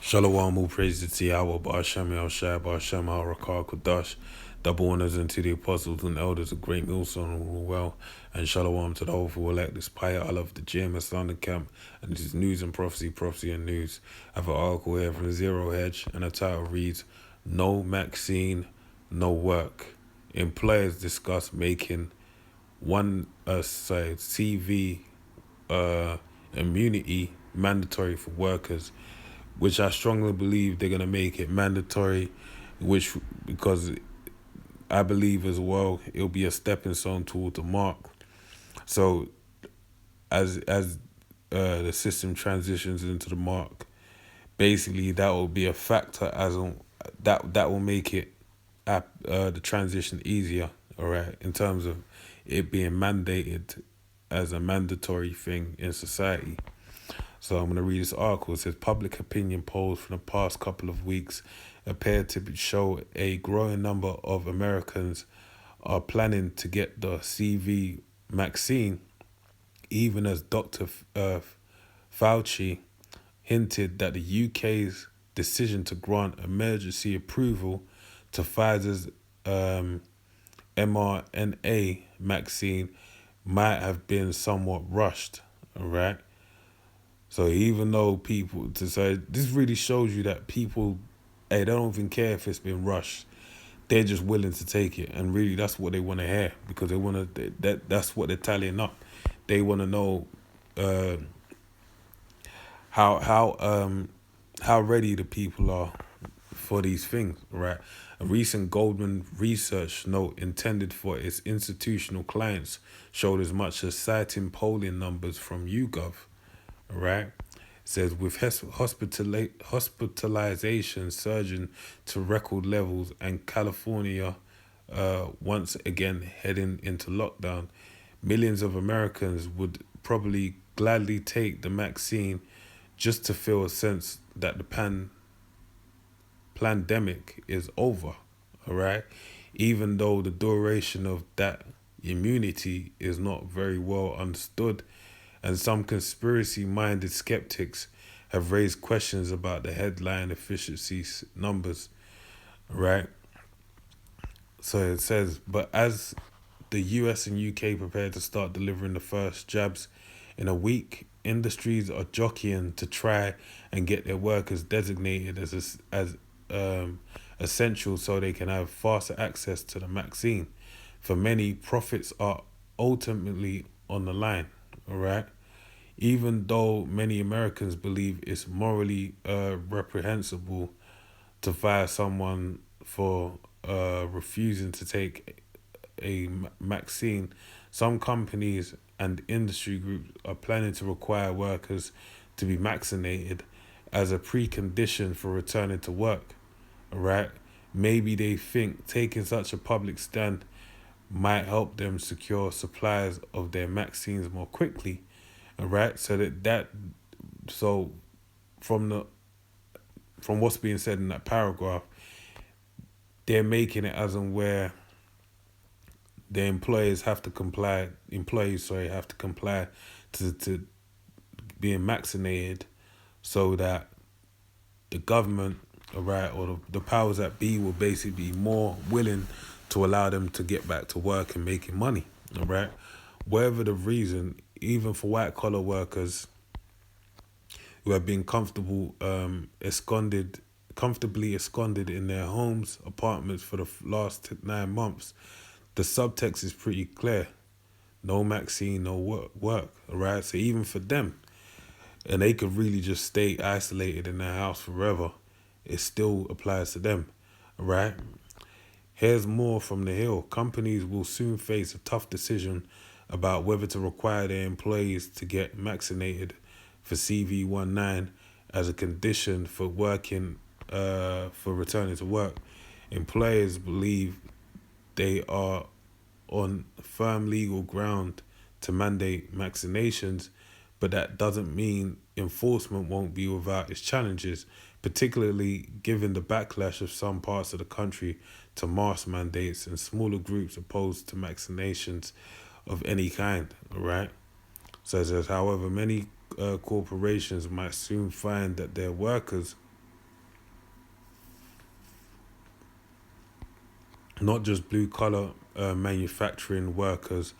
Shalom, all praise to Yahweh, Ba'ashem, Shai, Ba'ashem, Rakar, Kodash. Double honors unto the apostles and elders of great millstone who rule well, and shalom to the whole who elect this pious I love the GMS London camp, and this is news and prophecy, prophecy and news. I have an article here from Zero Hedge, and the title reads, No Maxine, No Work. Employers discuss making CV immunity mandatory for workers, which I strongly believe they're gonna make it mandatory, which because I believe as well it'll be a stepping stone toward the mark. So as the system transitions into the mark, basically that will be a factor that will make it the transition easier. All right, in terms of it being mandated as a mandatory thing in society. So I'm going to read this article. It says public opinion polls from the past couple of weeks appear to show a growing number of Americans are planning to get the CV Maxine, even as Dr. Fauci hinted that the UK's decision to grant emergency approval to Pfizer's mRNA vaccine might have been somewhat rushed. All right. So even though people to say this really shows you that people, hey, they don't even care if it's been rushed. They're just willing to take it, and really that's what they want to hear because they want to. That's what they're tallying up. They want to know uh, how ready the people are for these things, right? A recent Goldman research note intended for its institutional clients showed as much as citing polling numbers from YouGov, right? It says with hospitalization surging to record levels and California once again heading into lockdown, millions of Americans would probably gladly take the vaccine just to feel a sense that the pandemic is over, all right? Even though the duration of that immunity is not very well understood, and some conspiracy-minded skeptics have raised questions about the headline efficiency numbers, right? So it says, but as the US and UK prepare to start delivering the first jabs in a week, industries are jockeying to try and get their workers designated as essential so they can have faster access to the vaccine. For many, profits are ultimately on the line, all right? Even though many Americans believe it's morally reprehensible to fire someone for refusing to take a vaccine, some companies and industry groups are planning to require workers to be vaccinated as a precondition for returning to work. All right? Maybe they think taking such a public stand might help them secure supplies of their vaccines more quickly. All right? So from what's being said in that paragraph, they're making it as in where the employees have to comply to being vaccinated so that the government, all right, or the powers that be will basically be more willing to allow them to get back to work and making money, all right? Whatever the reason, even for white collar workers who have been comfortably ensconced in their homes, apartments for the last 9 months, the subtext is pretty clear. No vaccine, no work, all right? So even for them, and they could really just stay isolated in their house forever, it still applies to them, all right? Here's more from the Hill. Companies will soon face a tough decision about whether to require their employees to get vaccinated for CV19 as a condition for returning to work. Employers believe they are on firm legal ground to mandate vaccinations, but that doesn't mean enforcement won't be without its challenges, particularly given the backlash of some parts of the country to mask mandates and smaller groups opposed to vaccinations of any kind, all right? So it says, however, many corporations might soon find that their workers not just blue collar manufacturing workers,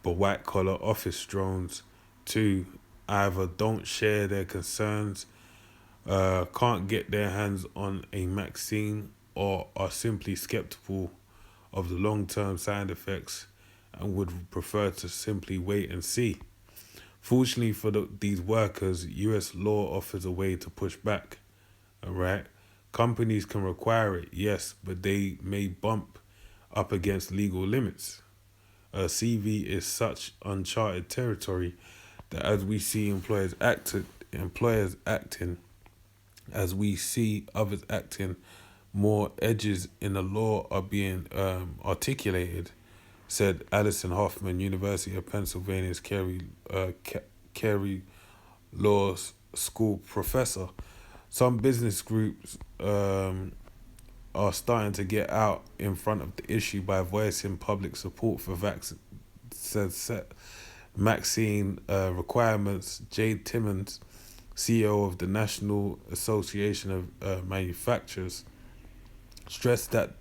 but white collar office drones too, either don't share their concerns, can't get their hands on a Maxine, or are simply skeptical of the long term side effects and would prefer to simply wait and see. Fortunately for these workers, US law offers a way to push back. All right. Companies can require it, yes, but they may bump up against legal limits. CV is such uncharted territory that as we see employers acting, as we see others acting, more edges in the law are being articulated, said Alison Hoffman, University of Pennsylvania's Carey Law School professor. Some business groups are starting to get out in front of the issue by voicing public support for vaccine requirements. Jade Timmons, CEO of the National Association of Manufacturers, stressed that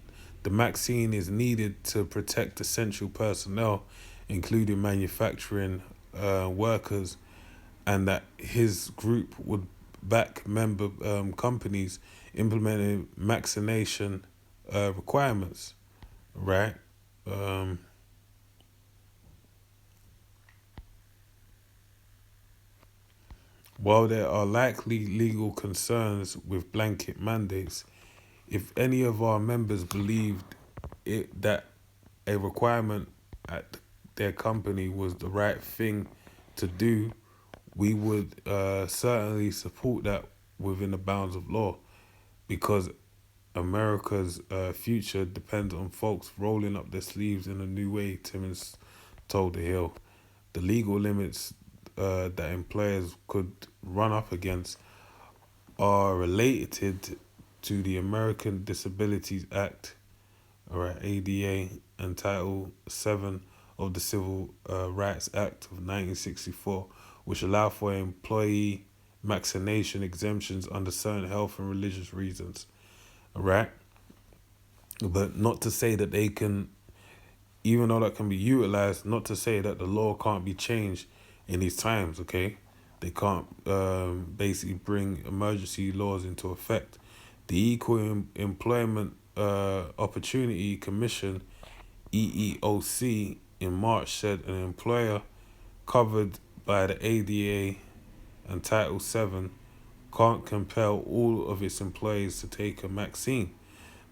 the vaccine is needed to protect essential personnel, including manufacturing workers, and that his group would back member companies implementing vaccination requirements, right? Um, while there are likely legal concerns with blanket mandates, if any of our members believed that a requirement at their company was the right thing to do, we would certainly support that within the bounds of law, because America's future depends on folks rolling up their sleeves in a new way, Timmons told The Hill. The legal limits that employers could run up against are related to the American Disabilities Act, or ADA, and Title VII of the Civil Rights Act of 1964, which allow for employee vaccination exemptions under certain health and religious reasons. All right? But not to say that they can, even though that can be utilized, not to say that the law can't be changed in these times, okay? They can't basically bring emergency laws into effect. The Employment Opportunity Commission, EEOC, in March said an employer covered by the ADA and Title VII can't compel all of its employees to take a vaccine.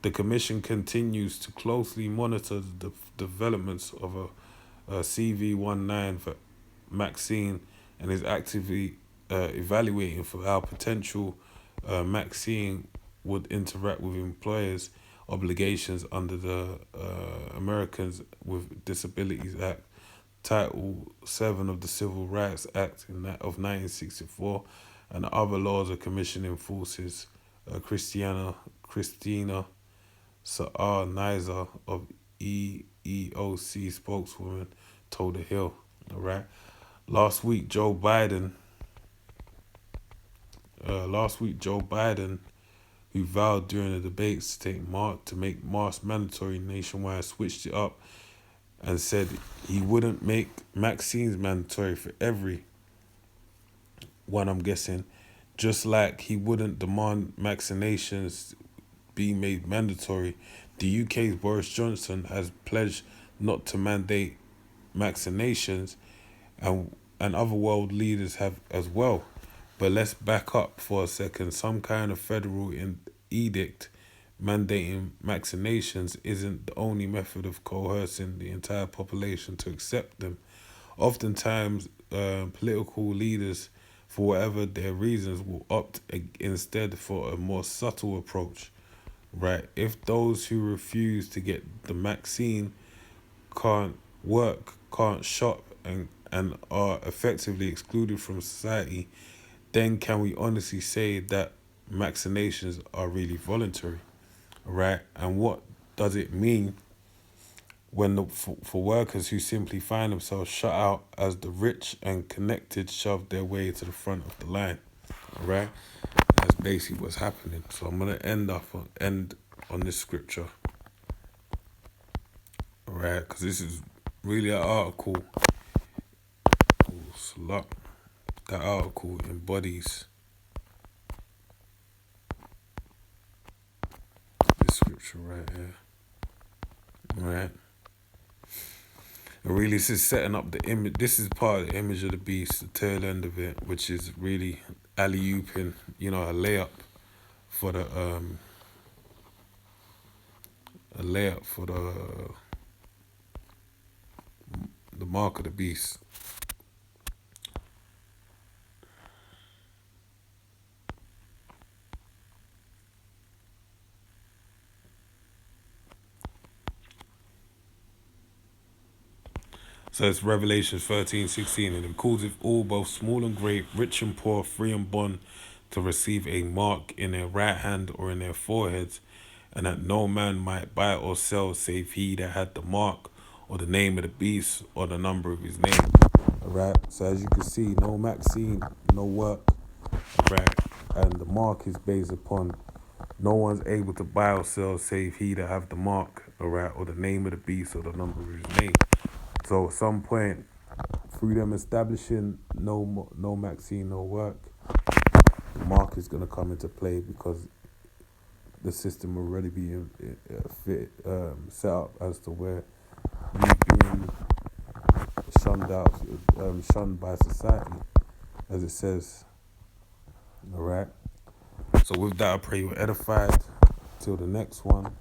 The Commission continues to closely monitor the developments of a CV19 vaccine and is actively evaluating for how potential vaccine would interact with employers' obligations under the Americans with Disabilities Act, Title VII of the Civil Rights Act of 1964, and other laws the Commission enforces. Christina Saar Nizer of EEOC spokeswoman told The Hill. All right. Last week, Joe Biden, who vowed during the debates to make masks mandatory nationwide, switched it up and said he wouldn't make vaccines mandatory for everyone, I'm guessing, just like he wouldn't demand vaccinations be made mandatory. The UK's Boris Johnson has pledged not to mandate vaccinations, and other world leaders have as well. But let's back up for a second. Some kind of federal edict mandating vaccinations isn't the only method of coercing the entire population to accept them. Oftentimes, political leaders, for whatever their reasons, will opt instead for a more subtle approach. Right? If those who refuse to get the vaccine can't work, can't shop, and are effectively excluded from society, then can we honestly say that vaccinations are really voluntary, right? And what does it mean when for workers who simply find themselves shut out as the rich and connected shove their way to the front of the line, right? That's basically what's happening. So I'm gonna end on this scripture. right? Because this is really an article. Oh, slut. That article embodies this scripture right here, right? And really, this is setting up the image. This is part of the image of the beast, the tail end of it, which is really alley-ooping, a layup for a layup for the mark of the beast. So it's Revelation 13:16, and it calls it all, both small and great, rich and poor, free and bond, to receive a mark in their right hand or in their foreheads, and that no man might buy or sell save he that had the mark, or the name of the beast, or the number of his name. Alright, so as you can see, no Maxine, no work, right? And the mark is based upon no one's able to buy or sell save he that have the mark, alright, or the name of the beast, or the number of his name. So at some point, through them establishing no Maxine, no work, the mark is going to come into play because the system will already be set up as to where you being shunned by society, as it says. All right. So with that, I pray you're edified. Till the next one.